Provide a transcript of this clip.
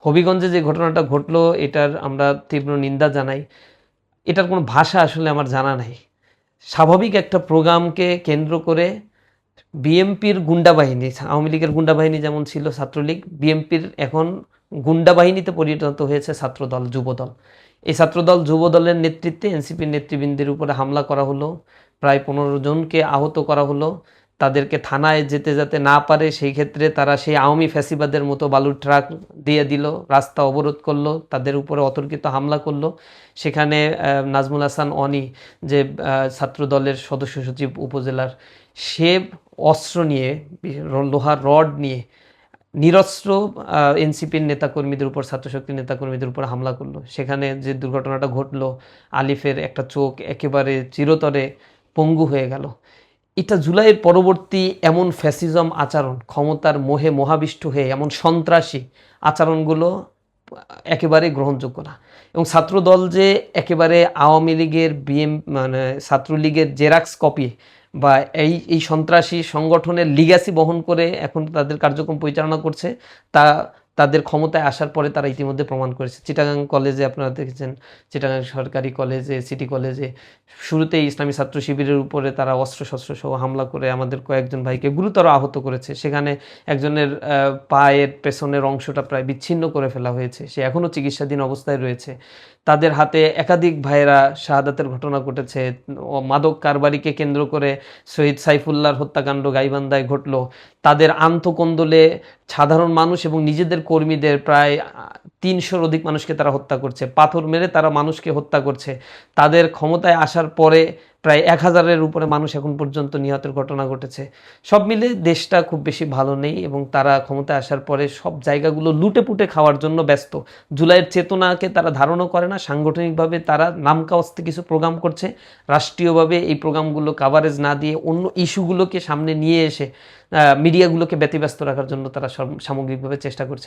হবিগঞ্জে যে ঘটনাটা ঘটলো এটার আমরা তীব্র নিন্দা জানাই। এটার কোনো ভাষা আসলে আমার জানা নাই। স্বাভাবিক একটা প্রোগ্রামকে কেন্দ্র করে বিএমপির গুন্ডা বাহিনী, আওয়ামী লীগের গুন্ডা বাহিনী যেমন ছিল ছাত্রলীগ, বিএমপির এখন গুন্ডা বাহিনীতে পরিণত হয়েছে ছাত্রদল, যুবদল। এই ছাত্রদল যুবদলের নেতৃত্বে এনসিপির নেতৃবৃন্দের উপরে হামলা করা হলো, প্রায় 15 জনকে আহত করা হলো। তাদেরকে থানায় যেতে যাতে না পারে সেই ক্ষেত্রে তারা সেই আওয়ামী ফ্যাসিবাদের মতো বালুর ট্রাক দিয়ে দিল, রাস্তা অবরোধ করলো, তাদের উপরে অতর্কিত হামলা করলো। সেখানে নাজমুল হাসান অনি, যে ছাত্রদলের সদস্য সচিব উপজেলার, সে অস্ত্র নিয়ে, লোহার রড নিয়ে নিরস্ত্র এনসিপির নেতাকর্মীদের উপর, ছাত্রশক্তির নেতাকর্মীদের উপর হামলা করলো। সেখানে যে দুর্ঘটনাটা ঘটলো, আলিফের একটা চোখ একেবারে চিরতরে পঙ্গু হয়ে গেল। এটা জুলাইয়ের পরবর্তী এমন ফ্যাসিজম আচরণ, ক্ষমতার মোহে মহাবিষ্ট হয়ে এমন সন্ত্রাসী আচরণগুলো একেবারে গ্রহণযোগ্য না। এবং ছাত্রদল যে একেবারে আওয়ামী লীগের মানে ছাত্রলীগের জেরাক্স কপি বা এই সন্ত্রাসী সংগঠনের লিগ্যাসি বহন করে এখন তাদের কার্যক্রম পরিচালনা করছে, তা তাদের ক্ষমতায় আসার পরে তারা ইতিমধ্যে প্রমাণ করেছে। চিটাগাং কলেজে আপনারা দেখেছেন, চিটাগাং সরকারি কলেজে, সিটি কলেজে শুরুতেই ইসলামী ছাত্র শিবিরের উপরে তারা অস্ত্রশস্ত্র সহ হামলা করে আমাদের কয়েকজন ভাইকে গুরুতর আহত করেছে। সেখানে একজনের পায়ের পেছনের অংশটা প্রায় বিচ্ছিন্ন করে ফেলা হয়েছে, সে এখনও চিকিৎসাধীন অবস্থায় রয়েছে। তাদের হাতে একাধিক ভাইয়েরা শাহাদাতের ঘটনা ঘটেছে। মাদক কারবারিকে কেন্দ্র করে শহীদ সাইফুল্লাহর হত্যাকাণ্ড গাইবান্ধায় ঘটল। তাদের আন্তকন্দলে সাধারণ মানুষ এবং নিজেদের কর্মীদের প্রায় 300-র অধিক মানুষকে তারা হত্যা করছে, পাথর মেরে তারা মানুষকে হত্যা করছে। তাদের ক্ষমতায় আসার পরে প্রায় 1000-এর উপরে মানুষ এখন পর্যন্ত নিহতের ঘটনা ঘটেছে। সব মিলে দেশটা খুব বেশি ভালো নেই এবং তারা ক্ষমতায় আসার পরে সব জায়গাগুলো লুটে পুটে খাওয়ার জন্য ব্যস্ত। জুলাইয়ের চেতনাকে তারা ধারণও করে না। সাংগঠনিকভাবে তারা নামকাওয়াস্তে কিছু প্রোগ্রাম করছে, রাষ্ট্রীয়ভাবে এই প্রোগ্রামগুলো কাভারেজ না দিয়ে অন্য ইস্যুগুলোকে সামনে নিয়ে এসে মিডিয়াগুলোকে ব্যতিব্যস্ত রাখার জন্য তারা সামগ্রিকভাবে চেষ্টা করছে।